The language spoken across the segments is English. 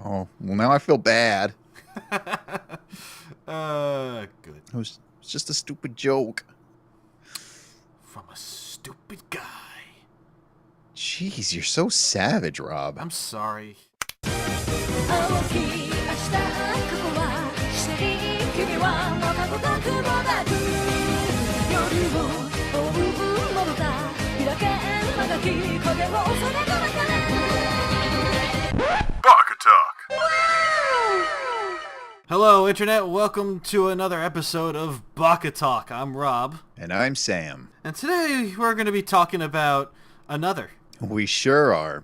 Oh, well, now I feel bad. Good. It was just a stupid joke. From a stupid guy. Jeez, you're so savage, Rob. I'm sorry. Baka Talk. Hello, Internet. Welcome to another episode of Baka Talk. I'm Rob. And I'm Sam. And today we're going to be talking about another. We sure are.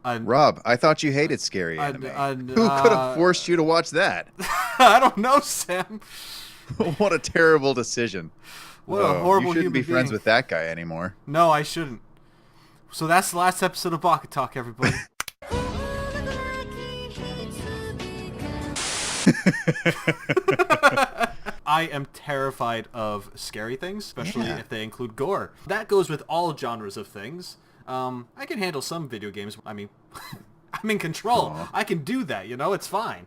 Rob, I thought you hated scary anime. Who could have forced you to watch that? I don't know, Sam. What a terrible decision. What a horrible You shouldn't be friends being. with that guy anymore. No, I shouldn't. So that's the last episode of Baka Talk, everybody. I am terrified of scary things, especially if they include gore. That goes with all genres of things. I can handle some video games. I mean, I'm in control. Aww. I can do that, it's fine.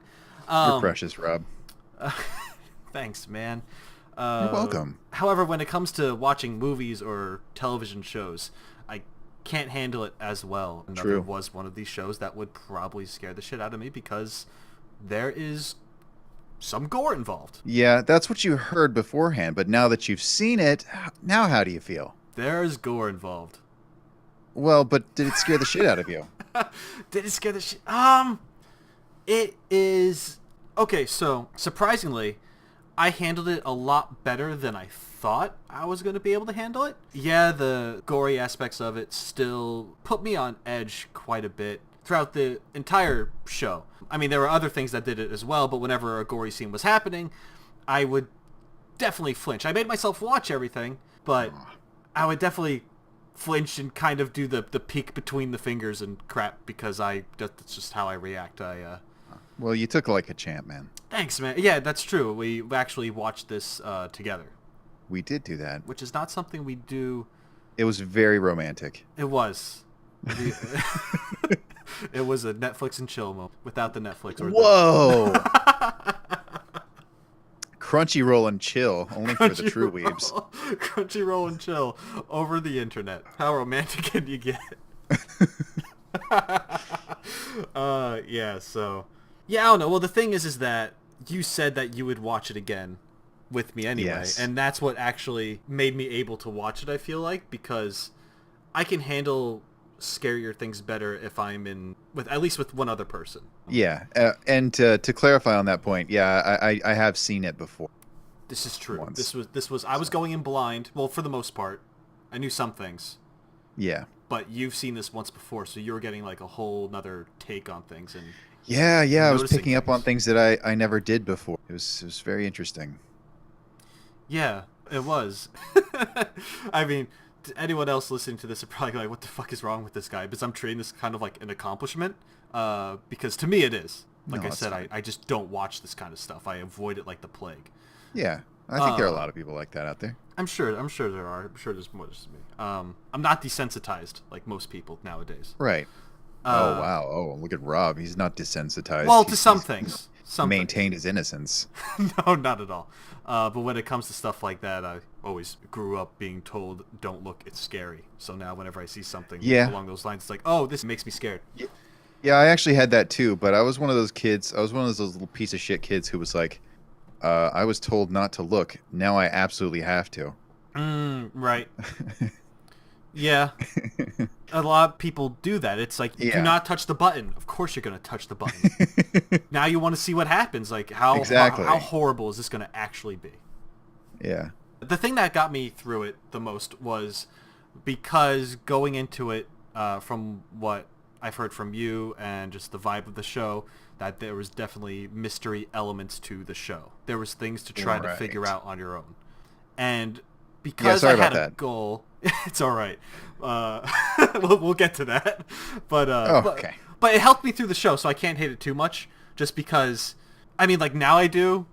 You're precious, Rob. Thanks, man. You're welcome. However, when it comes to watching movies or television shows, I can't handle it as well. Another was one of these shows that would probably scare the shit out of me because there is some gore involved. Yeah, that's what you heard beforehand, but now that you've seen it, now how do you feel? There's gore involved. Well, but did it scare the shit out of you? Did it scare the shit? It is... Okay, so, surprisingly, I handled it a lot better than I thought I was going to be able to handle it. Yeah, the gory aspects of it still put me on edge quite a bit throughout the entire show. I mean, there were other things that did it as well, but whenever a gory scene was happening, I would definitely flinch. I made myself watch everything, but I would definitely flinch and kind of do the peek between the fingers and crap because that's just how I react. Well, you took like a champ, man. Thanks, man. Yeah, that's true. We actually watched this together. We did do that. Which is not something we do. It was very romantic. It was. It was a Netflix and chill moment without the Netflix. Whoa! Crunchyroll and chill, only for the true weebs. Crunchyroll and chill over the internet. How romantic can you get? Yeah, so... Yeah, I don't know. Well, the thing is that you said that you would watch it again with me anyway. Yes. And that's what actually made me able to watch it, I feel like, because I can handle scarier things better if I'm at least with one other person. Yeah, and to clarify on that point, yeah, I have seen it before. This is true. Once. This was I was going in blind. Well, for the most part, I knew some things. Yeah. But you've seen this once before, so you were getting like a whole nother take on things and Yeah, I was picking up on things that I never did before. It was very interesting. Yeah, it was. I mean, to anyone else listening to this are probably like, what the fuck is wrong with this guy? Because I'm treating this kind of like an accomplishment. Because to me it is. Like I said, I just don't watch this kind of stuff. I avoid it like the plague. Yeah, I think there are a lot of people like that out there. I'm sure there are. I'm sure there's more than me. I'm not desensitized like most people nowadays. Right. Oh, wow. Oh, look at Rob. He's not desensitized. Well, to some things. Maintained his innocence. No, not at all. But when it comes to stuff like that, I always grew up being told, don't look, it's scary. So now whenever I see something along those lines, it's like, oh, this makes me scared. Yeah, I actually had that too, but I was one of those kids. I was one of those little piece of shit kids who was like, I was told not to look. Now I absolutely have to. Right. Yeah. A lot of people do that. It's like, do not touch the button. Of course you're going to touch the button. Now you want to see what happens. Like, how horrible is this going to actually be? Yeah. The thing that got me through it the most was because going into it, from what I've heard from you and just the vibe of the show, that there was definitely mystery elements to the show. There was things to try to figure out on your own. And because I had a goal... It's all right. We'll get to that. But okay. But it helped me through the show, so I can't hate it too much. Just because, I mean, like now I do,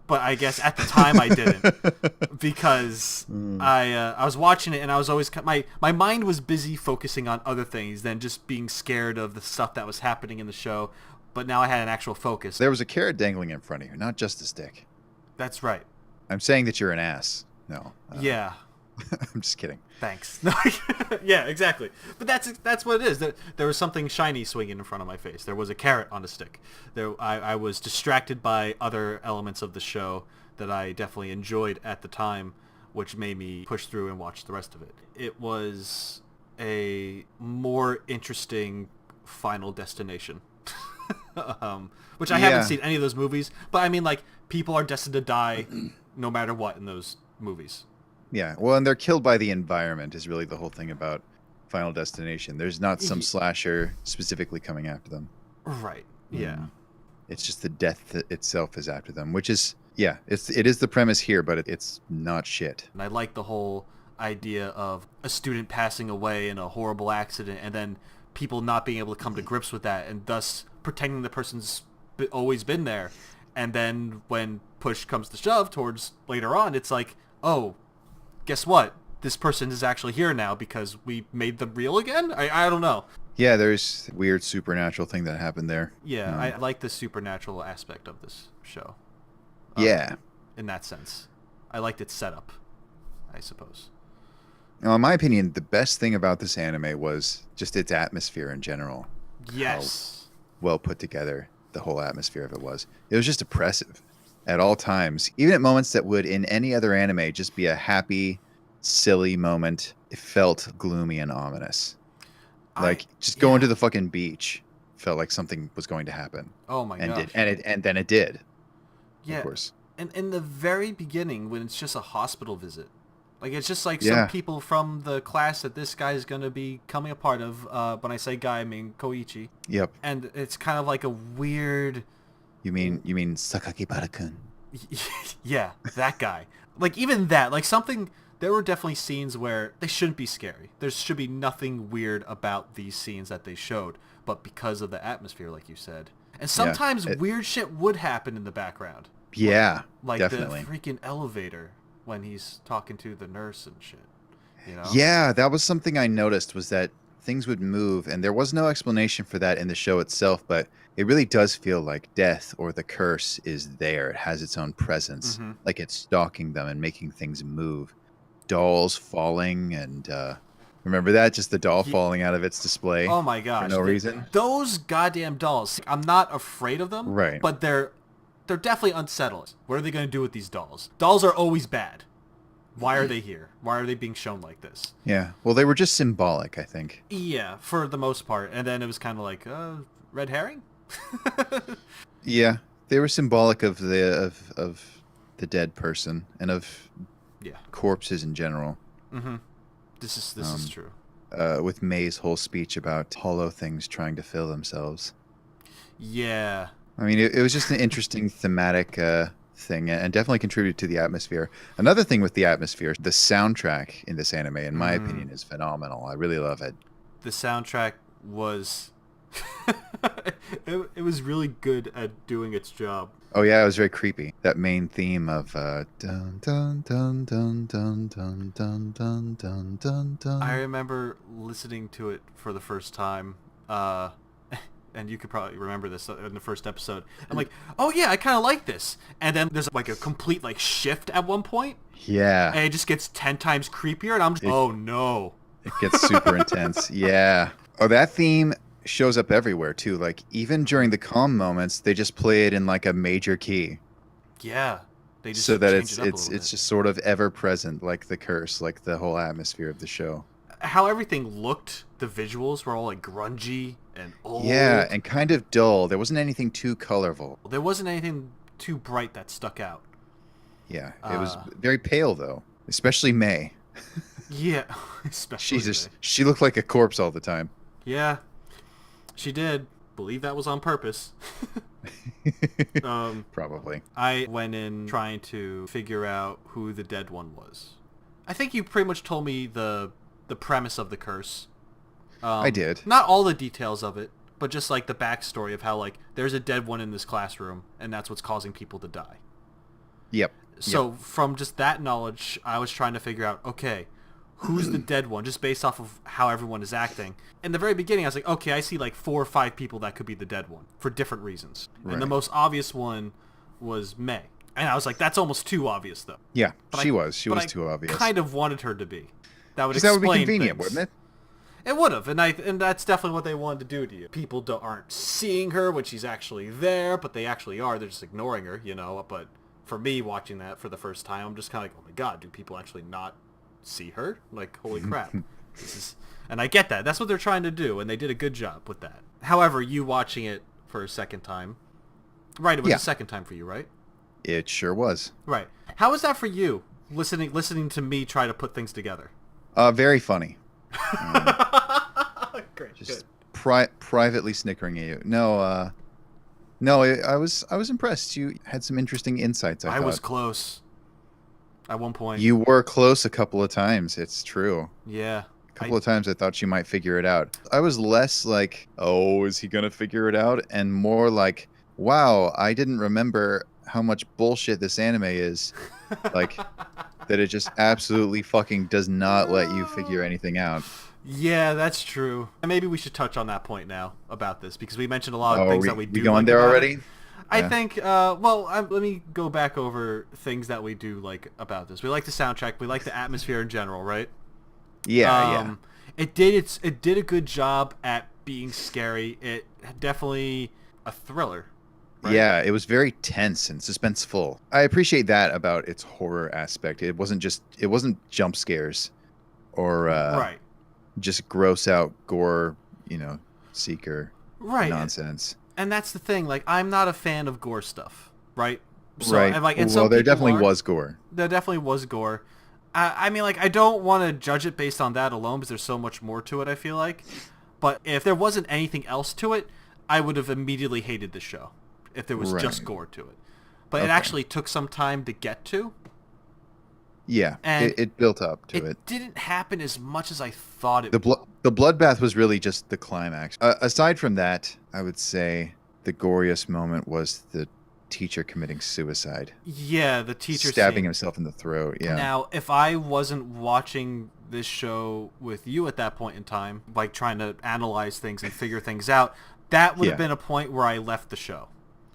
but I guess at the time I didn't because I was watching it and I was always my mind was busy focusing on other things than just being scared of the stuff that was happening in the show. but now I had an actual focus. There was a carrot dangling in front of you, not just a stick. That's right. I'm saying that you're an ass. No. Yeah. I'm just kidding. Thanks. Yeah, exactly. But that's what it is. There was something shiny swinging in front of my face. There was a carrot on a stick. I was distracted by other elements of the show that I definitely enjoyed at the time, which made me push through and watch the rest of it. It was a more interesting Final Destination. Which I haven't seen any of those movies, but I mean, like, people are destined to die no matter what in those movies. Yeah, well, and they're killed by the environment is really the whole thing about Final Destination. There's not some slasher specifically coming after them. Right, yeah. It's just the death itself is after them, which is, it is the premise here, but it's not shit. And I like the whole idea of a student passing away in a horrible accident and then people not being able to come to grips with that and thus pretending the person's always been there. And then when push comes to shove towards later on, it's like, oh, guess what? This person is actually here now because we made them real again? I don't know. Yeah, there's a weird supernatural thing that happened there. Yeah, I like the supernatural aspect of this show. Yeah. In that sense. I liked its setup, I suppose. Now, in my opinion, the best thing about this anime was just its atmosphere in general. Yes. How well put together the whole atmosphere of it was. It was just oppressive at all times. Even at moments that would, in any other anime, just be a happy, silly moment, it felt gloomy and ominous. Like, just going to the fucking beach felt like something was going to happen. Oh my gosh. And then it did. Yeah. Of course. And in the very beginning, when it's just a hospital visit, like, it's just like some people from the class that this guy is going to be coming a part of. When I say guy, I mean Koichi. Yep. And it's kind of like a weird... You mean Sakakibara-kun? Yeah, that guy. Like, even that, like, something... There were definitely scenes where they shouldn't be scary. There should be nothing weird about these scenes that they showed. But because of the atmosphere, like you said. And sometimes weird shit would happen in the background. Yeah, like definitely. The freaking elevator when he's talking to the nurse and shit. You know? Yeah, that was something I noticed, was that things would move. And there was no explanation for that in the show itself. But it really does feel like death or the curse is there. It has its own presence. Mm-hmm. Like it's stalking them and making things move. Dolls falling and remember that, just the doll falling out of its display. Oh my gosh, for no reason. Those goddamn dolls, I'm not afraid of them, right? But they're definitely unsettled. What are they going to do with these dolls? Dolls are always bad. Why are they here? Why are they being shown like this? Yeah, well, they were just symbolic, I think. Yeah, for the most part. And then it was kind of like red herring. Yeah, they were symbolic of the dead person and of corpses in general. Mm-hmm. This is true. With May's whole speech about hollow things trying to fill themselves. Yeah. I mean, it was just an interesting thematic thing, and definitely contributed to the atmosphere. Another thing with the atmosphere, the soundtrack in this anime, in my opinion, is phenomenal. I really love it. The soundtrack was... it was really good at doing its job. Oh yeah, it was very creepy. That main theme of dun dun dun dun dun dun dun dun dun dun dun. I remember listening to it for the first time, and you could probably remember this in the first episode. I'm like, oh yeah, I kind of like this. And then there's like a complete like shift at one point. Yeah. And it just gets 10 times creepier, and I'm just, oh no. It gets super intense. Yeah. Oh, that theme shows up everywhere too. Like even during the calm moments, they just play it in like a major key. Yeah, they just so that it's just sort of ever present, like the curse, like the whole atmosphere of the show. How everything looked, the visuals were all like grungy and old. Yeah, and kind of dull. There wasn't anything too colorful. There wasn't anything too bright that stuck out. Yeah, it was very pale though, especially May. Yeah, especially. Jesus, she looked like a corpse all the time. Yeah. She did. Believe that was on purpose. Probably. I went in trying to figure out who the dead one was. I think you pretty much told me the premise of the curse. I did. Not all the details of it, but just like the backstory of how like there's a dead one in this classroom and that's what's causing people to die. Yep. So from just that knowledge, I was trying to figure out, okay, who's the dead one, just based off of how everyone is acting. In the very beginning, I was like, okay, I see like 4 or 5 people that could be the dead one for different reasons. Right. And the most obvious one was May. And I was like, that's almost too obvious, though. Yeah, she was too obvious. I kind of wanted her to be. That would be convenient, wouldn't it? It would have, and that's definitely what they wanted to do to you. People aren't seeing her when she's actually there, but they actually are. They're just ignoring her, you know. But for me, watching that for the first time, I'm just kind of like, oh my god, do people actually not see her? Like, holy crap. And I get that. That's what they're trying to do, and they did a good job with that. However, you watching it for a second time, right? It was the second time for you, right? It sure was. Right. How was that for you, listening to me try to put things together? Very funny. Great. Just privately snickering at you. No, I was impressed. You had some interesting insights. I thought. Was close. At one point. You were close a couple of times. It's true. Yeah. A couple of times I thought you might figure it out. I was less like, oh, is he gonna figure it out? And more like, wow, I didn't remember how much bullshit this anime is. Like, that it just absolutely fucking does not let you figure anything out. Yeah, that's true. And maybe we should touch on that point now about this, because we mentioned a lot of things that we do. We going there already? I think, let me go back over things that we do like about this. We like the soundtrack. We like the atmosphere in general, right? Yeah. It did a good job at being scary. It definitely a thriller. Right? Yeah, it was very tense and suspenseful. I appreciate that about its horror aspect. It wasn't jump scares or just gross out gore, seeker nonsense. And that's the thing. Like, I'm not a fan of gore stuff, right? So, right. And there definitely was gore. There definitely was gore. I mean, like, I don't want to judge it based on that alone, because there's so much more to it, I feel like. But if there wasn't anything else to it, I would have immediately hated the show if there was just gore to it. But it actually took some time to get to. Yeah, and it built up to it. It didn't happen as much as I thought it would. The bloodbath was really just the climax. Aside from that, I would say the goriest moment was the teacher committing suicide. Yeah, the teacher stabbing himself in the throat. Yeah. Now, if I wasn't watching this show with you at that point in time, like trying to analyze things and figure things out, that would have been a point where I left the show.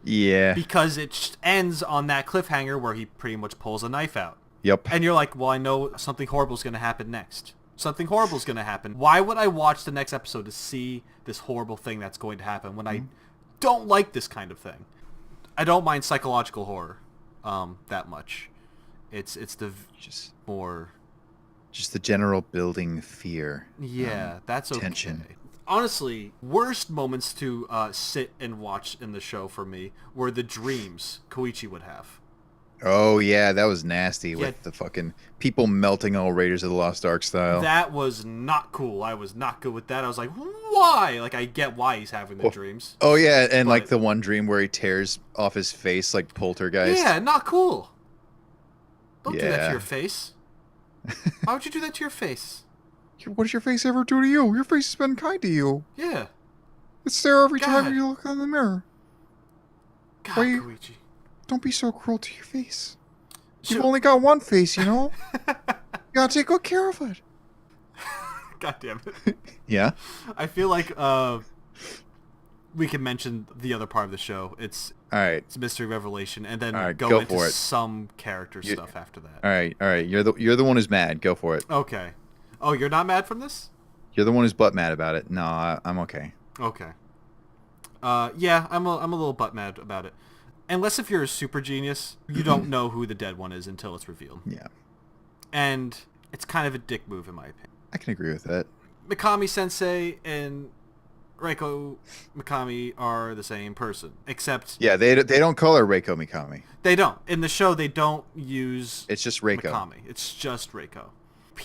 Yeah. Because it ends on that cliffhanger where he pretty much pulls a knife out. Yep. And you're like, well, I know something horrible is going to happen next. Something horrible is going to happen. Why would I watch the next episode to see this horrible thing that's going to happen when I don't like this kind of thing? I don't mind psychological horror that much. It's the just the general building fear. Yeah, that's okay. Tension. Honestly, worst moments to sit and watch in the show for me were the dreams Koichi would have. Oh, yeah, that was nasty with the fucking people melting all Raiders of the Lost Ark style. That was not cool. I was not good with that. I was like, why? Like, I get why he's having the dreams. Oh, yeah, and like the one dream where he tears off his face like Poltergeist. Yeah, not cool. Don't do that to your face. Why would you do that to your face? What does your face ever do to you? Your face has been kind to you. Yeah. It's there every time you look in the mirror. God, Koichi. Don't be so cruel to your face. You've only got one face, you know? You gotta take good care of it. God damn it. Yeah? I feel like we can mention the other part of the show. It's Mystery Revelation, and then go into some character stuff after that. All right. You're the one who's mad. Go for it. Okay. Oh, you're not mad from this? You're the one who's butt mad about it. No, I'm okay. Okay. Yeah, I'm a little butt mad about it. Unless if you're a super genius, you don't know who the dead one is until it's revealed. Yeah. And it's kind of a dick move, in my opinion. I can agree with that. Mikami-sensei and Reiko Mikami are the same person, except... Yeah, they don't call her Reiko Mikami. They don't. In the show, they don't use... It's just Reiko. Mikami. It's just Reiko.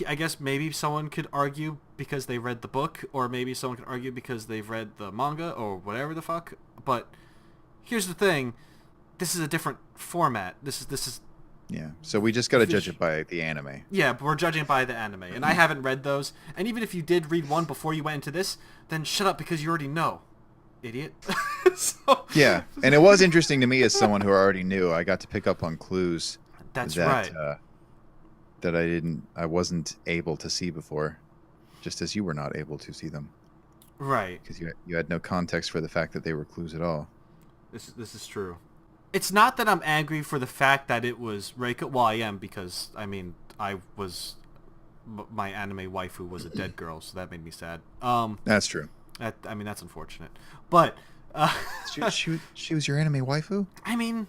I guess maybe someone could argue because they read the book, or maybe someone could argue because they've read the manga, or whatever the fuck. But here's the thing. This is a different format. This is Yeah, so we just got to judge it by the anime. Yeah, but we're judging it by the anime, and I haven't read those. And even if you did read one before you went into this, then shut up because you already know, idiot. Yeah, and it was interesting to me as someone who already knew. I got to pick up on clues. That's right. that I wasn't able to see before, just as you were not able to see them Right. because you had no context for the fact that they were clues at all. This is true. It's not that I'm angry for the fact that it was Reiko. Well, I am, because I mean my anime waifu was a dead girl, so that made me sad. That's true. I mean that's unfortunate, but She was your anime waifu? I mean,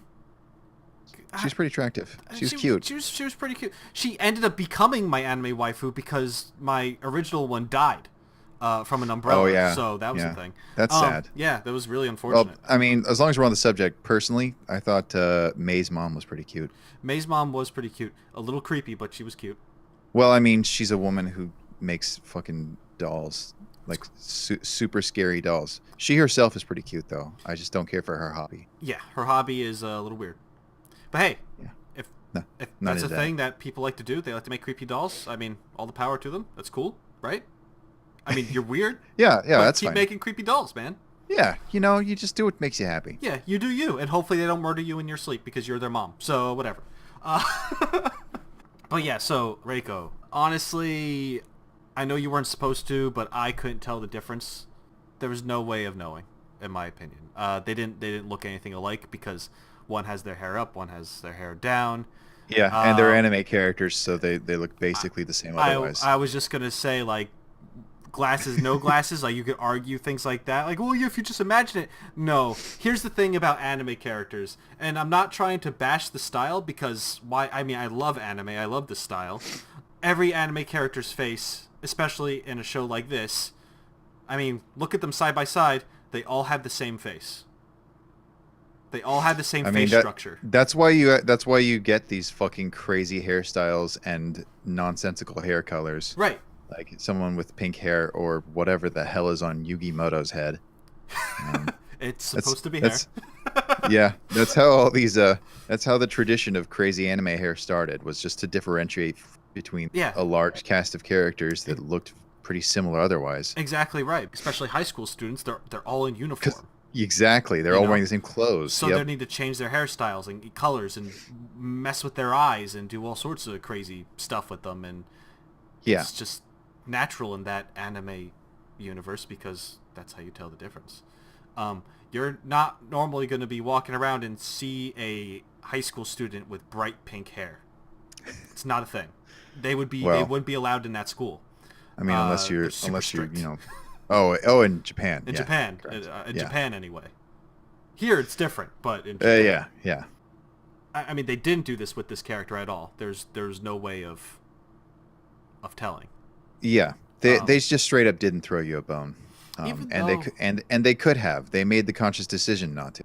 She's pretty attractive. She was cute. She was pretty cute. She ended up becoming my anime waifu because my original one died from an umbrella. Oh, yeah. So that was Yeah. the thing. That's sad. Yeah, that was really Well, unfortunate. I mean, as long as we're on the subject, personally, I thought May's mom was pretty cute. May's mom was pretty cute. A little creepy, but she was cute. Well, I mean, she's a woman who makes fucking dolls, like super scary dolls. She herself is pretty cute, though. I just don't care for her hobby. Yeah, her hobby is a little weird. But hey, Yeah. if No, if not that's a into thing that people like to do, they like to make creepy dolls. I mean, all the power to them. That's cool, right? I mean, you're weird. Yeah, but that's keep fine. making creepy dolls, man. Yeah, you just do what makes you happy. Yeah, you do you, and hopefully they don't murder you in your sleep because you're their mom. So whatever. But yeah, so Reiko. Honestly, I know you weren't supposed to, but I couldn't tell the difference. There was no way of knowing, in my opinion. They didn't look anything alike because one has their hair up, one has their hair down. Yeah, and they're anime characters, so they look basically the same otherwise. I was just gonna say, like, glasses, no glasses, like you could argue things like that. Like, well, if you just imagine it. No. Here's the thing about anime characters, and I'm not trying to bash the style because I mean, I love anime, I love the style. Every anime character's face, especially in a show like this, I mean, look at them side by side, they all have the same face. They all have the same face structure. That's why you get these fucking crazy hairstyles and nonsensical hair colors. Right. Like someone with pink hair or whatever the hell is on Yugi Moto's head. It's supposed to be hair. Yeah, that's how all these that's how the tradition of crazy anime hair started, was just to differentiate between a large cast of characters that looked pretty similar otherwise. Exactly right. Especially high school students, they're all in uniform. Exactly. They're all wearing the same clothes. So they need to change their hairstyles and colors and mess with their eyes and do all sorts of crazy stuff with them, and it's just natural in that anime universe because that's how you tell the difference. You're not normally going to be walking around and see a high school student with bright pink hair. It's not a thing. They wouldn't be allowed in that school. I mean, unless you're strict. you know. Oh, in Japan. In Japan, Japan anyway. Here it's different, but in Japan, yeah. I mean, they didn't do this with this character at all. There's no way of telling. Yeah, they just straight up didn't throw you a bone, and they could have. They made the conscious decision not to.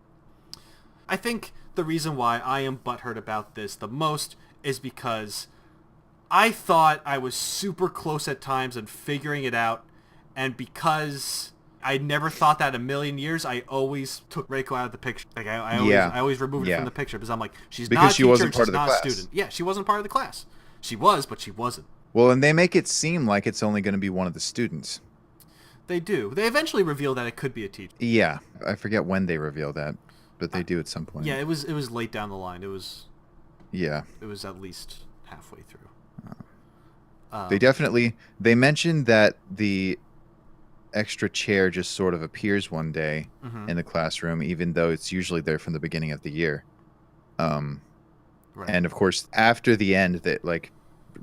I think the reason why I am butthurt about this the most is because I thought I was super close at times in figuring it out, and because I never thought that in a million years, I always took Reiko out of the picture. Like I always removed it from the picture because I'm like, she's not a teacher, wasn't part she's of the not class. a student. Yeah, she wasn't part of the class. She was, but she wasn't. Well, and they make it seem like it's only going to be one of the students. They do. They eventually reveal that it could be a teacher. Yeah, I forget when they reveal that, but they do at some point. Yeah, it was late down the line. It was at least halfway through. They mentioned that the extra chair just sort of appears one day in the classroom, even though it's usually there from the beginning of the year. Right. And of course, after the end, that like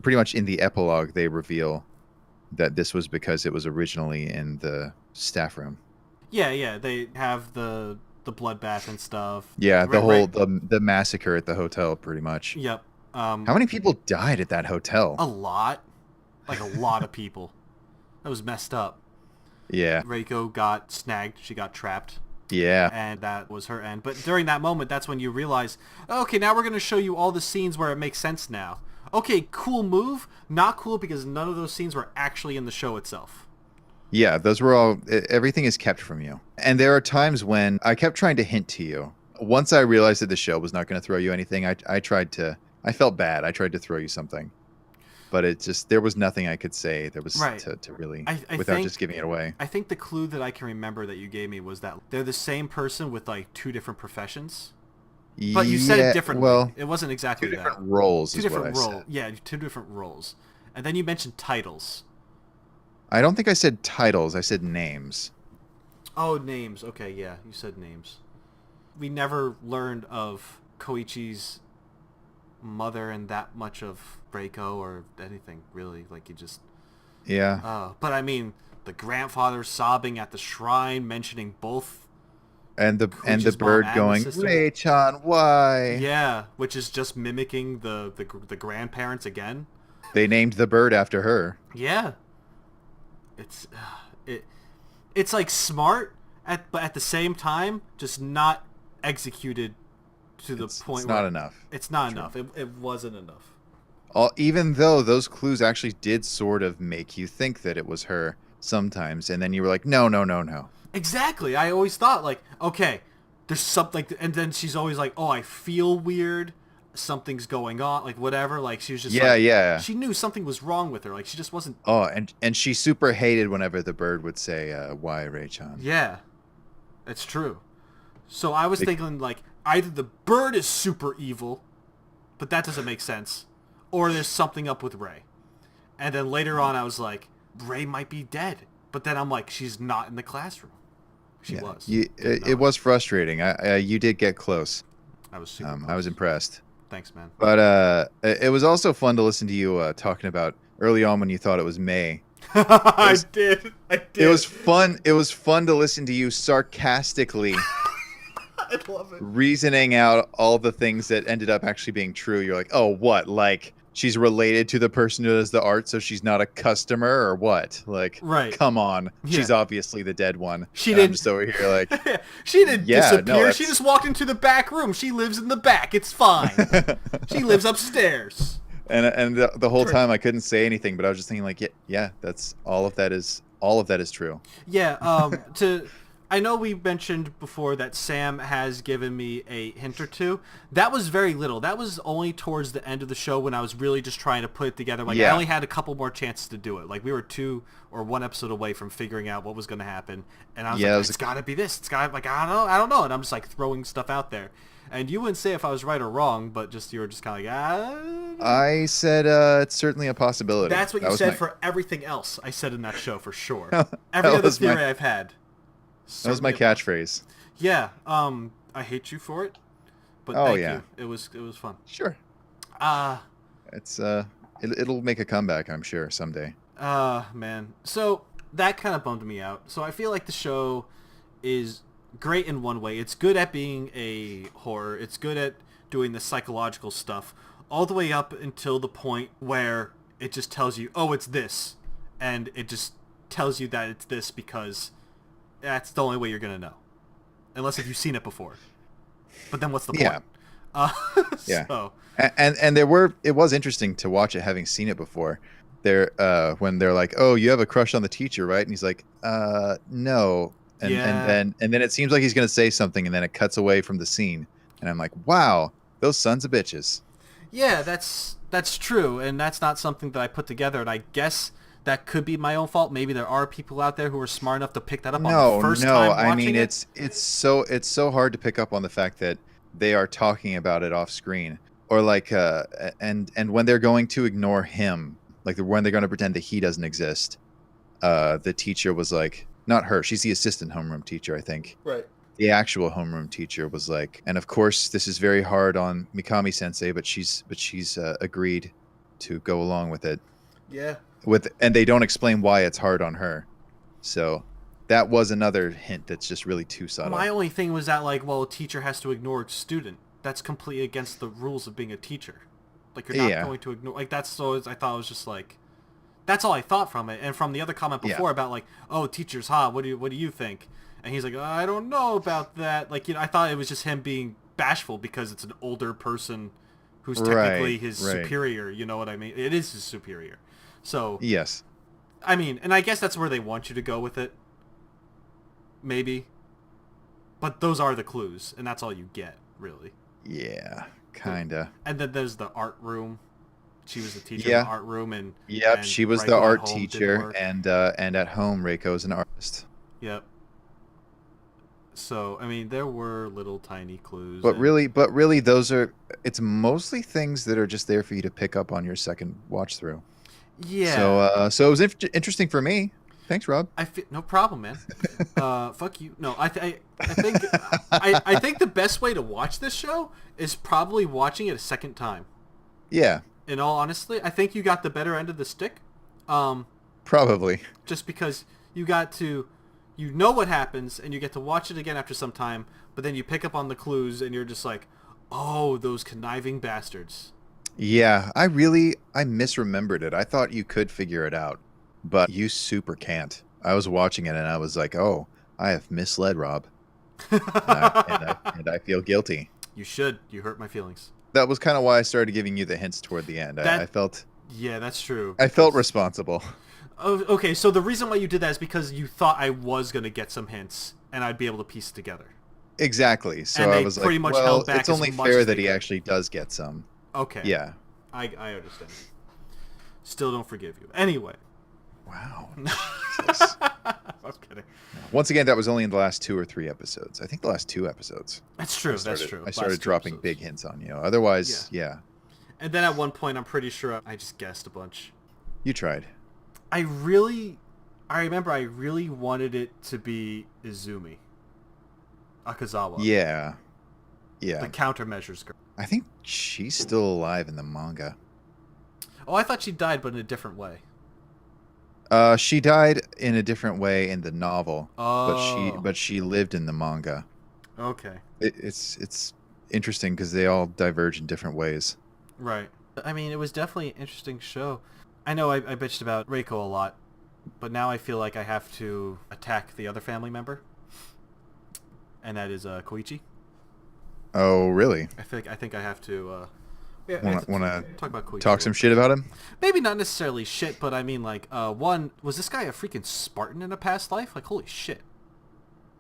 pretty much in the epilogue, they reveal that this was because it was originally in the staff room. Yeah, they have the bloodbath and stuff. Yeah, the massacre at the hotel, pretty much. Yep. How many people died at that hotel? A lot. Like a lot of people. That was messed up. Yeah. Reiko got snagged. She got trapped. Yeah. And that was her end. But during that moment, that's when you realize, okay, now we're going to show you all the scenes where it makes sense now. Okay, cool move. Not cool because none of those scenes were actually in the show itself. Yeah, those were all... Everything is kept from you. And there are times when I kept trying to hint to you. Once I realized that the show was not going to throw you anything, I tried to... I felt bad. I tried to throw you something. But it just... There was nothing I could say that was to really... without just giving it away. I think the clue that I can remember that you gave me was that they're the same person with like two different professions. But you said it Yeah, differently. well, It wasn't two exactly different that. roles Two is what I different said. roles. Yeah, two different roles. And then you mentioned titles. I don't think I said titles. I said names. Oh, names. Okay, yeah, you said names. We never learned of Koichi's mother and that much of Reiko or anything really. Like you just. Yeah. But I mean, the grandfather sobbing at the shrine, mentioning both And the Koichi's mom bird and the going, sister. Ray-chan, why? Yeah, which is just mimicking the grandparents again. They named the bird after her. Yeah, it's it it's like smart but at the same time just not executed to the It's point not where enough. it's not True. enough. It wasn't enough. Even though those clues actually did sort of make you think that it was her sometimes, and then you were like, no, no, no, no. Exactly. I always thought like, okay, there's something, and then she's always like, oh, I feel weird. Something's going on, like whatever. Like she was just Yeah, like, yeah. she knew something was wrong with her. Like she just wasn't. Oh, and she super hated whenever the bird would say, why, Ray-chan? Yeah, it's true. So I was Be- thinking like either the bird is super evil, but that doesn't make sense, or there's something up with Ray. And then later on, I was like, Ray might be dead. But then I'm like, she's not in the classroom. She yeah, was. Didn't it know was frustrating. You did get close. I was super I was close. impressed. Thanks, man. But it was also fun to listen to you talking about early on when you thought it was May. It I was did. I did. it was fun. It was fun to listen to you sarcastically I love it. reasoning out all the things that ended up actually being true. You're like, oh, what? Like she's related to the person who does the art, so she's not a customer, or what? Like, Right. come on, Yeah. she's obviously the dead one. She And I'm didn't. just over here like, She didn't Yeah, no, disappear. She that's- just walked into the back room. She lives in the back. It's fine. She lives upstairs. and the whole time I couldn't say anything, but I was just thinking like, yeah, that's all of that is true. Yeah, I know we mentioned before that Sam has given me a hint or two. That was very little. That was only towards the end of the show when I was really just trying to put it together. Like I Yeah. only had a couple more chances to do it. Like we were 2 or 1 episode away from figuring out what was going to happen, and I was Yeah, it like, was it's got to be this. It's got like I don't know, and I'm just like throwing stuff out there. And you wouldn't say if I was right or wrong, but just you were just kind of like, I said it's certainly a possibility. That's what That you was said my- for everything else I said in that show for sure. That Every other was my- theory I've had. That was my catchphrase. Yeah, I hate you for it, but Oh, thank yeah. you. It was fun. Sure. Uh, It's it'll make a comeback, I'm sure, someday. man. So that kind of bummed me out. So I feel like the show is great in one way. It's good at being a horror. It's good at doing the psychological stuff all the way up until the point where it just tells you, oh, it's this. And it just tells you that it's this because that's the only way you're going to know. Unless if you've seen it before. But then what's the Yeah. point? Yeah. So, And it was interesting to watch it having seen it before. When they're like, "Oh, you have a crush on the teacher, right?" And he's like, no." And Yeah. and then it seems like he's going to say something, and then it cuts away from the scene. And I'm like, "Wow, those sons of bitches." yeah, that's true, and that's not something that I put together, and I guess that could be my own fault. Maybe there are people out there who are smart enough to pick that up on No, the first no. time I watching mean, it. it's so hard to pick up on the fact that they are talking about it off screen, or like, and when they're going to ignore him, like when they're going to pretend that he doesn't exist. The teacher was like, not her. She's the assistant homeroom teacher, I think. Right. The actual homeroom teacher was like, and of course, this is very hard on Mikami Sensei, but she's agreed to go along with it. Yeah. And they don't explain why it's hard on her. So that was another hint that's just really too subtle. My only thing was that, like, well, a teacher has to ignore a student. That's completely against the rules of being a teacher. Like, you're not Yeah. going to ignore... Like, that's so... I thought it was just, like... That's all I thought from it. And from the other comment before about, like, oh, teachers, what do you think? And he's like, I don't know about that. Like, you know, I thought it was just him being bashful because it's an older person who's technically his superior. You know what I mean? It is his superior. So... Yes. I mean, and I guess that's where they want you to go with it. Maybe. But those are the clues, and that's all you get, really. Yeah, kinda. And then there's the art room. She was the teacher Yeah. in the art room, and Yep, and she was Reiko the at art home didn't teacher, work. and at home, Reiko's an artist. Yep. So, I mean, there were little tiny clues. But really, it's mostly things that are just there for you to pick up on your second watch through. Yeah. So it was interesting for me. Thanks, Rob. No problem, man. Fuck you. No, I think I think the best way to watch this show is probably watching it a second time. Yeah. In all honesty, I think you got the better end of the stick. Probably. Just because you got to, you know what happens, and you get to watch it again after some time, but then you pick up on the clues, and you're just like, oh, those conniving bastards. Yeah, I misremembered it. I thought you could figure it out, but you super can't. I was watching it and I was like, oh, I have misled Rob. and I feel guilty. You should. You hurt my feelings. That was kind of why I started giving you the hints toward the end. I felt... Yeah, that's true. I felt responsible. Oh, okay, so the reason why you did that is because you thought I was going to get some hints and I'd be able to piece it together. Exactly. So I was like, well, it's only fair that he actually does get some. Okay. Yeah. I understand. Still don't forgive you. Anyway. Wow. I'm kidding. Once again, that was only in the last 2 or 3 episodes. I think the last 2 episodes. That's true. That's true. I started dropping big hints on you. Otherwise, yeah. And then at one point, I'm pretty sure I just guessed a bunch. You tried. I remember I really wanted it to be Izumi. Akazawa. Yeah. Yeah. The countermeasures girl. I think she's still alive in the manga. Oh, I thought she died, but in a different way. She died in a different way in the novel, oh. but she lived in the manga. Okay. It's interesting because they all diverge in different ways. Right. I mean, it was definitely an interesting show. I know I bitched about Reiko a lot, but now I feel like I have to attack the other family member, and that is Koichi. Oh, really? I think I have to. Want to talk about Koichi? Talk some shit about him? Maybe not necessarily shit, but I mean, like, one, was this guy a freaking Spartan in a past life? Like, holy shit!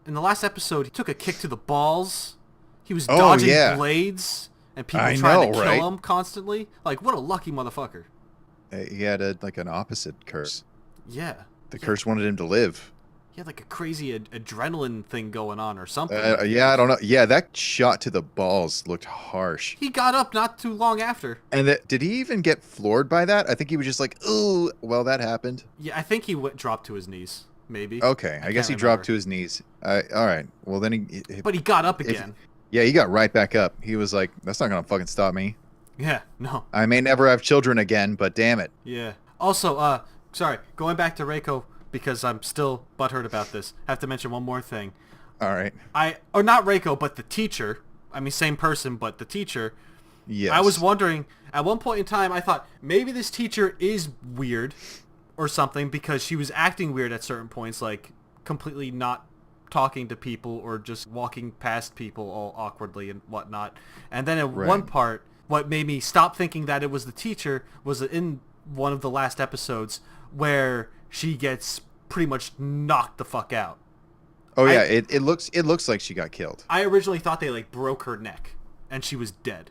In the last episode, he took a kick to the balls. He was dodging blades, and people tried to kill him constantly. Like, what a lucky motherfucker! He had an opposite curse. Yeah. The curse wanted him to live. He had like a crazy adrenaline thing going on or something. Yeah, I don't know. Yeah, that shot to the balls looked harsh. He got up not too long after. And did he even get floored by that? I think he was just like, ooh, well, that happened. Yeah, I think he dropped to his knees, maybe. Okay, I guess he dropped to his knees. All right, well, then But he got up again. Yeah, he got right back up. He was like, that's not going to fucking stop me. Yeah, no. I may never have children again, but damn it. Yeah. Also, sorry, going back to Reiko, because I'm still butthurt about this, I have to mention one more thing. All right. Or not Reiko, but the teacher. I mean, same person, but the teacher. Yes. I was wondering, at one point in time, I thought, maybe this teacher is weird or something, because she was acting weird at certain points, like completely not talking to people or just walking past people all awkwardly and whatnot. And then at one part, what made me stop thinking that it was the teacher was in one of the last episodes where she gets pretty much knocked the fuck out. Oh yeah, it looks like she got killed. I originally thought they like broke her neck and she was dead.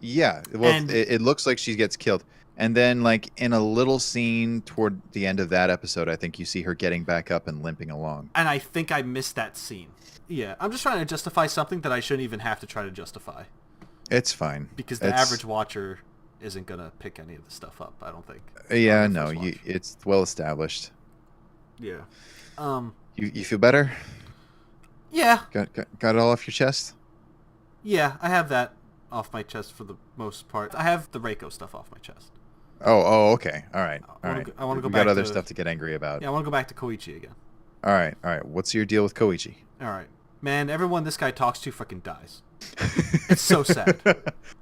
Yeah, well, it looks like she gets killed. And then like in a little scene toward the end of that episode, I think you see her getting back up and limping along. And I think I missed that scene. Yeah, I'm just trying to justify something that I shouldn't even have to try to justify. It's fine. Because the average watcher isn't going to pick any of the stuff up, I don't think. Yeah, no, it's well established. Yeah. You feel better? Yeah. Got it all off your chest? Yeah, I have that off my chest for the most part. I have the Reiko stuff off my chest. Oh, okay. All right. I want to go back. We got other stuff to get angry about. Yeah, I want to go back to Koichi again. All right. What's your deal with Koichi? All right. Man, everyone this guy talks to fucking dies. It's so sad.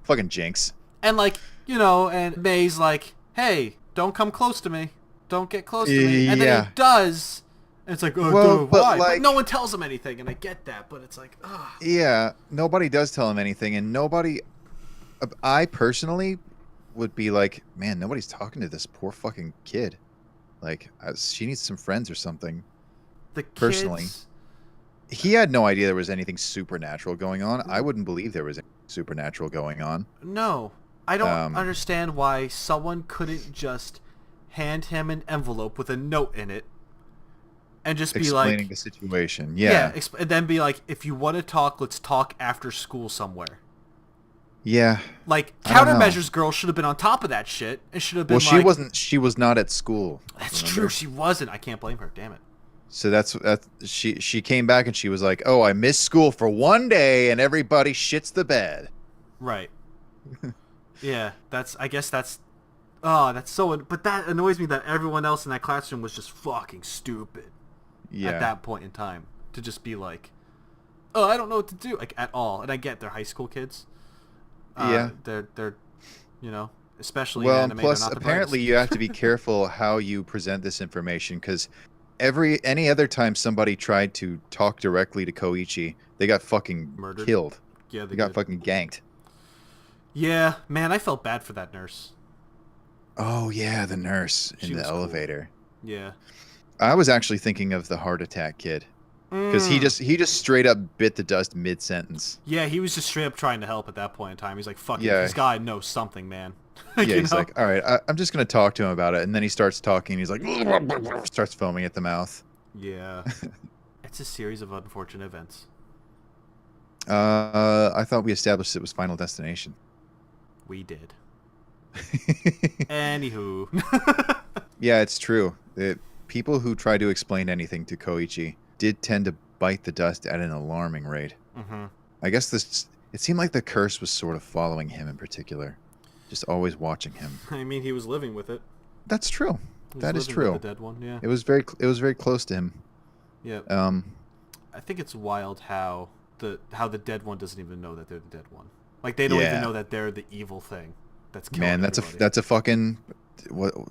Fucking jinx. And like, and May's like, hey, don't come close to me. Don't get close to me. And then he does. And it's like, oh, dude, why? But no one tells him anything, and I get that, but it's like, ugh. Yeah, nobody does tell him anything, and I personally would be like, man, nobody's talking to this poor fucking kid. Like, she needs some friends or something. Personally. He had no idea there was anything supernatural going on. I wouldn't believe there was anything supernatural going on. No. I don't understand why someone couldn't just hand him an envelope with a note in it and just be explaining like, the situation. Yeah. and then be like, if you want to talk, let's talk after school somewhere. Yeah. Like, I don't know. Countermeasures girl should have been on top of that shit. It should have been Well, she like... wasn't. She was not at school. That's Remember? true. She wasn't. I can't blame her. Damn it. So that's she came back and she was like, "Oh, I missed school for one day and everybody shits the bed." Right. Yeah, I guess that's... Oh, that's so... But that annoys me that everyone else in that classroom was just fucking stupid. Yeah. At that point in time. To just be like, oh, I don't know what to do. Like, at all. And I get they're high school kids. Yeah. They're, you know, especially Well, in anime, plus they're not the apparently brightest. you have to be careful how you present this information because any other time somebody tried to talk directly to Koichi, they got fucking Murdered. killed. Yeah, They got fucking ganked. Yeah, man, I felt bad for that nurse. Oh yeah, the nurse She in the was cool. elevator. Yeah. I was actually thinking of the heart attack kid because he just straight up bit the dust mid sentence. Yeah, he was just straight up trying to help at that point in time. He's like, fuck it, Yeah. this guy knows something, man. Yeah, You he's know? like, all right, I'm just gonna talk to him about it, and then he starts talking. He's like, starts foaming at the mouth. Yeah. It's a series of unfortunate events. I thought we established it was Final Destination. We did. Anywho. Yeah, it's true. People who try to explain anything to Koichi did tend to bite the dust at an alarming rate. Mm-hmm. I guess it seemed like the curse was sort of following him in particular, just always watching him. I mean, he was living with it. That's true. He was That is living true. with the dead one, yeah. It was very close to him. Yeah. I think it's wild how the dead one doesn't even know that they're the dead one. Like, they don't even know that they're the evil thing that's killing Man, everybody. that's a fucking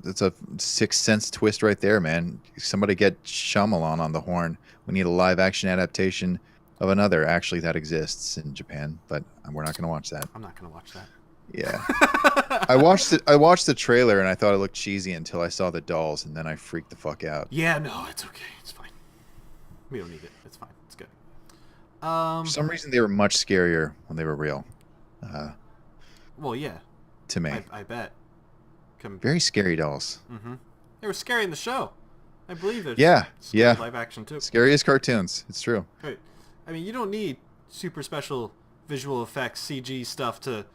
that's a Sixth Sense twist right there, man. Somebody get Shyamalan on the horn. We need a live action adaptation of another actually that exists in Japan, but we're not going to watch that. I'm not going to watch that. Yeah. I watched the trailer and I thought it looked cheesy until I saw the dolls and then I freaked the fuck out. Yeah, no, it's okay. It's fine. We don't need it. It's fine. It's good. For some reason they were much scarier when they were real. Well, yeah. To me. I bet. Very scary dolls. Mm-hmm. They were scary in the show. I believe they're Yeah. live action too. Scary as cartoons. It's true. Right. I mean, you don't need super special visual effects, CG stuff to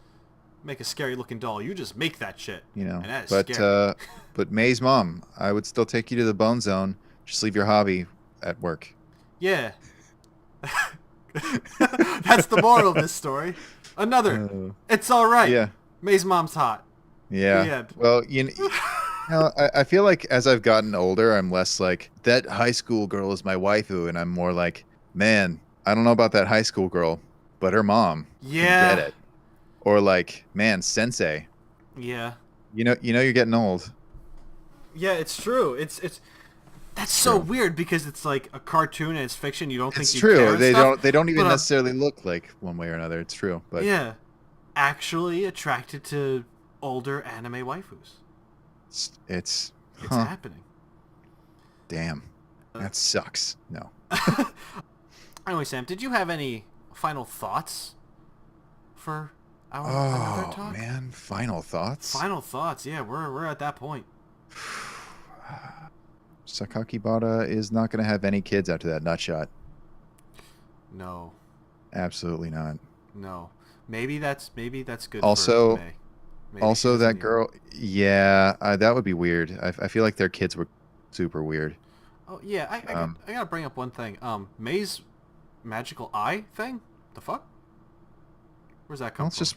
make a scary looking doll. You just make that shit. You know. And that is But but May's mom, I would still take you to the Bone Zone. Just leave your hobby at work. Yeah. That's the moral of this story. Another. It's all right. Yeah. May's mom's hot. Yeah. The end. Well, you know, I feel like as I've gotten older, I'm less like, that high school girl is my waifu, and I'm more like, man, I don't know about that high school girl, but her mom Yeah. can get it. Or like, man, sensei. Yeah. You know you're getting old. Yeah, it's true. It's that's so weird because it's like a cartoon and it's fiction. You don't think It's you true. care and They stuff, don't even but, necessarily look like one way or another. It's true. But yeah, actually attracted to older anime waifus. it's It's happening. Damn. That sucks. No. Anyway, Sam, did you have any final thoughts for our another talk? Man, final thoughts. Final thoughts. Yeah, we're at that point. Sakakibara is not going to have any kids after that nut shot. No. Absolutely not. No. Maybe that's good. Also- for May. Maybe Also, she doesn't that need- girl, yeah, that would be weird. I feel like their kids were super weird. Oh yeah, I gotta bring up one thing. May's magical eye thing. The fuck? Where's that come Well, from?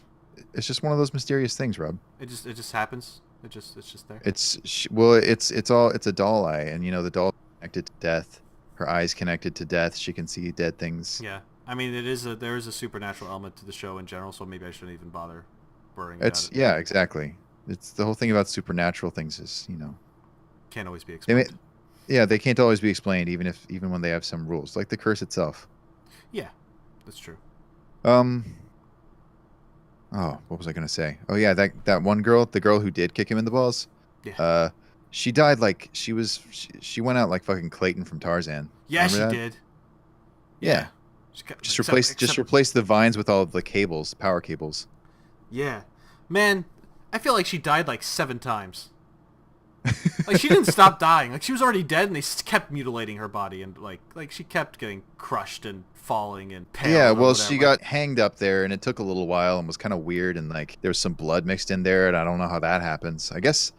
it's just one of those mysterious things, Rob. It just happens. It's just there. It's a doll eye, and you know the doll connected to death. Her eyes connected to death. She can see dead things. Yeah. I mean, there is a supernatural element to the show in general, so maybe I shouldn't even bother worrying about it. Yeah, exactly. It's the whole thing about supernatural things is, you know, Can't always be they explained. they can't always be explained, even when they have some rules, like the curse itself. Yeah, that's true. Oh, what was I gonna say? Oh yeah, that one girl, the girl who did kick him in the balls. Yeah. She died like she went out like fucking Clayton from Tarzan. Yeah, Remember she that? did. Yeah. Just replace the vines with all of the cables, power cables. Yeah, man, I feel like she died like 7 times. Like, she didn't stop dying. Like, she was already dead, and they kept mutilating her body, and like she kept getting crushed and falling and Yeah, paled or well, whatever. she Like, got hanged up there, and it took a little while, and was kind of weird, and like there was some blood mixed in there, and I don't know how that happens. I guess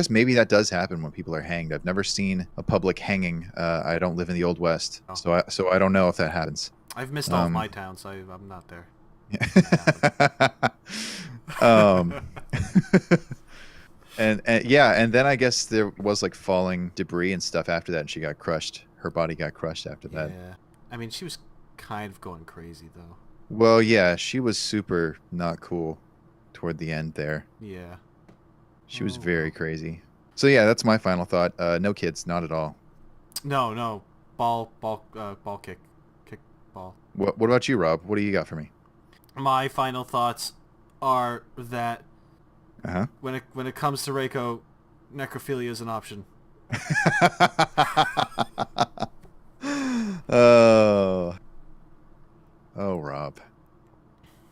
maybe that does happen when people are hanged. I've never seen a public hanging. I don't live in the Old West, Oh. so I don't know if that happens. I've missed all of my towns, so I'm not there. um, and yeah, and then I guess there was like falling debris and stuff after that, and she got crushed. Her body got crushed after that. Yeah. I mean, she was kind of going crazy, though. Well, yeah, she was super not cool toward the end there. Yeah. She was very crazy. So yeah, that's my final thought. No kids, not at all. No. Ball kick. Kick ball. What about you, Rob? What do you got for me? My final thoughts are that Uh-huh. when it comes to Reiko, necrophilia is an option. Oh, Rob,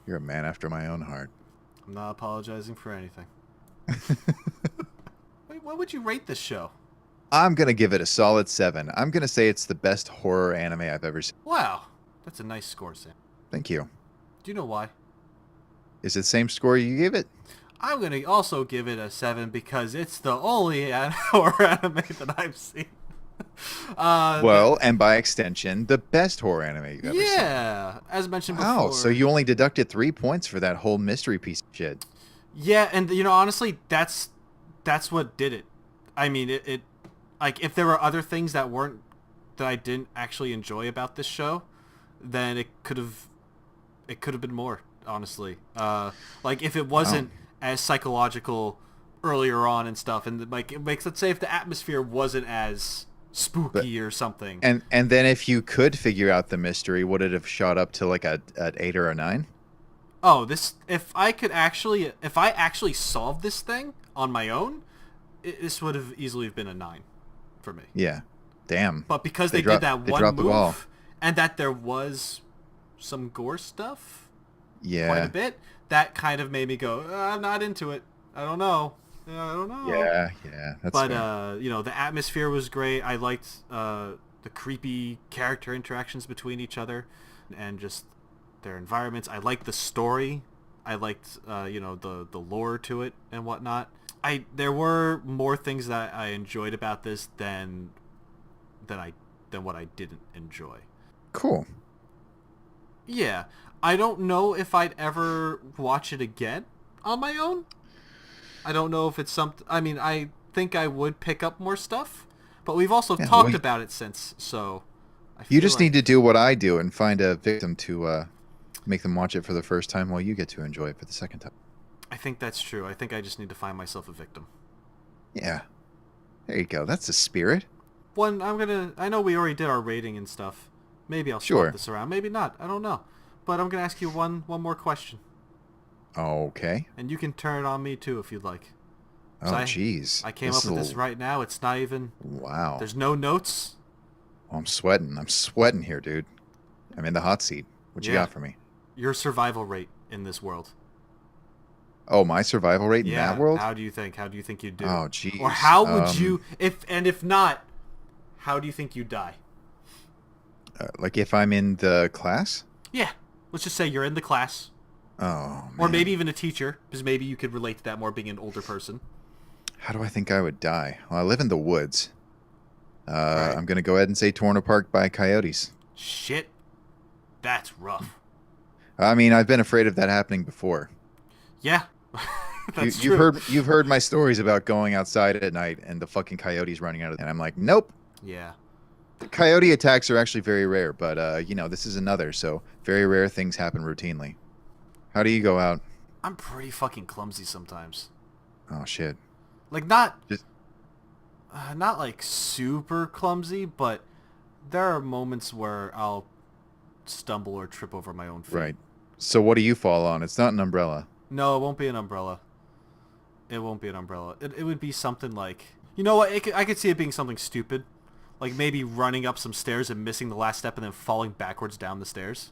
you're a man after my own heart. I'm not apologizing for anything. Wait, what would you rate this show? I'm gonna give it a solid 7. I'm gonna say it's the best horror anime I've ever seen. Wow, that's a nice score, Sam. Thank you. Do you know why? Is it the same score you gave it? I'm gonna also give it a 7 because it's the only horror anime that I've seen. Well, and by extension, the best horror anime you've ever seen. Yeah, as mentioned before. Wow, so you only deducted 3 points for that whole mystery piece of shit. Yeah, and honestly, that's what did it. I mean, it like if there were other things that I didn't actually enjoy about this show, then it could have been more, honestly. Like if it wasn't as psychological earlier on and stuff, and like it makes, let's say if the atmosphere wasn't as spooky or something. And then if you could figure out the mystery, would it have shot up to like an 8 or a 9? Oh, if I actually solved this thing on my own, this would have easily been a 9 for me. Yeah. Damn. But because they did that one dropped the ball. move, and that there was some gore stuff, Yeah. quite a bit, that kind of made me go, I'm not into it. I don't know. Yeah, that's But fair. the atmosphere was great. I liked the creepy character interactions between each other, and just their environments. I liked the story. I liked the lore to it and whatnot. There were more things that I enjoyed about this than what I didn't enjoy. Cool. Yeah, I don't know if I'd ever watch it again on my own. I don't know if it's something. I mean, I think I would pick up more stuff, but we've also talked about it since. So you just need to do what I do and find a victim to make them watch it for the first time, while you get to enjoy it for the second time. I think that's true. I think I just need to find myself a victim. Yeah. There you go. That's the spirit. I know we already did our rating and stuff. Maybe I'll swap this around. Maybe not. I don't know. But I'm gonna ask you one more question. Okay. And you can turn it on me too if you'd like. Oh, jeez. I came up with this right now. It's not even. Wow. There's no notes. Oh, I'm sweating. I'm sweating here, dude. I'm in the hot seat. What you got for me? Your survival rate in this world. Oh, my survival rate in that world? How do you think you'd do? Oh, jeez. Or how would you, if not, how do you think you'd die? Like if I'm in the class? Yeah. Let's just say you're in the class. Oh, man. Or maybe even a teacher, because maybe you could relate to that more being an older person. How do I think I would die? Well, I live in the woods. Right. I'm going to go ahead and say torn apart by coyotes. Shit. That's rough. I mean, I've been afraid of that happening before. Yeah. That's true. You've heard my stories about going outside at night and the fucking coyotes running out of, and I'm like, nope. Yeah. Coyote attacks are actually very rare, but this is another, so very rare things happen routinely. How do you go out? I'm pretty fucking clumsy sometimes. Oh shit. Like not like super clumsy, but there are moments where I'll stumble or trip over my own feet. Right. So what do you fall on? It's not an umbrella. No, it won't be an umbrella. It won't be an umbrella. It would be something like, you know what? I could see it being something stupid. Like maybe running up some stairs and missing the last step and then falling backwards down the stairs.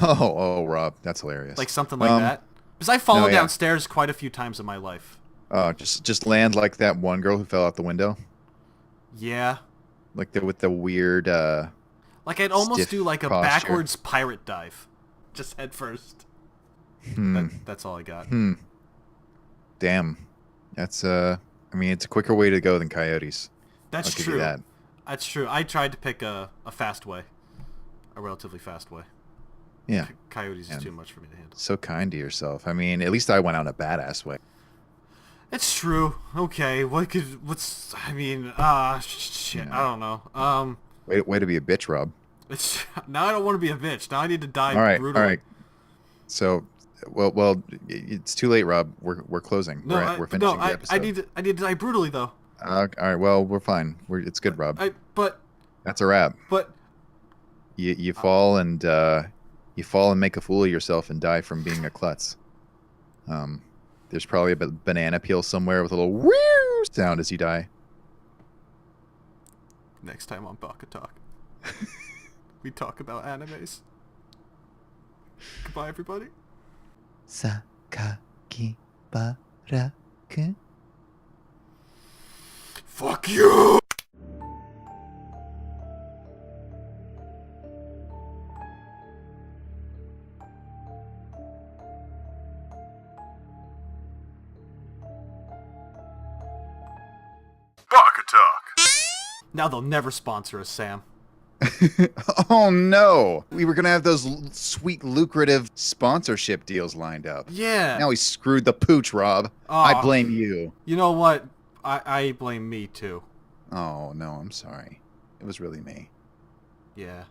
Oh, Rob, that's hilarious. Like something like that. Because I've fallen downstairs quite a few times in my life. Just land like that one girl who fell out the window, Yeah. like with the weird Like I'd almost do stiff like a posture. backwards pirate dive, just head first. Hmm. That's all I got. Hmm. Damn. That's I mean, it's a quicker way to go than coyotes. I'll That's give you true. that. That's true. I tried to pick a fast way, a relatively fast way. Yeah. Coyotes is And too much for me to handle. so kind to yourself. I mean, at least I went out a badass way. It's true. Okay. What's? I mean, shit. I Yeah. don't know. Way to be a bitch, Rob. It's now I don't want to be a bitch. Now I need to die All right. All brutally. right. So, well, it's too late, Rob. We're closing. No, We're no. finishing the episode. I need to die brutally though. All right. Well, we're fine. It's good, Rob. But That's a wrap. but You fall and make a fool of yourself and die from being a klutz. There's probably a banana peel somewhere with a little woo sound as you die. next time on Baka Talk, we talk about animes. Goodbye, everybody. Sakaki baraku. Fuck you! Baka Talk. Now they'll never sponsor us, Sam. Oh no! We were gonna have those sweet, lucrative sponsorship deals lined up. Yeah. Now we screwed the pooch, Rob. I blame you. You know what? I blame me too. Oh no, I'm sorry. It was really me. Yeah.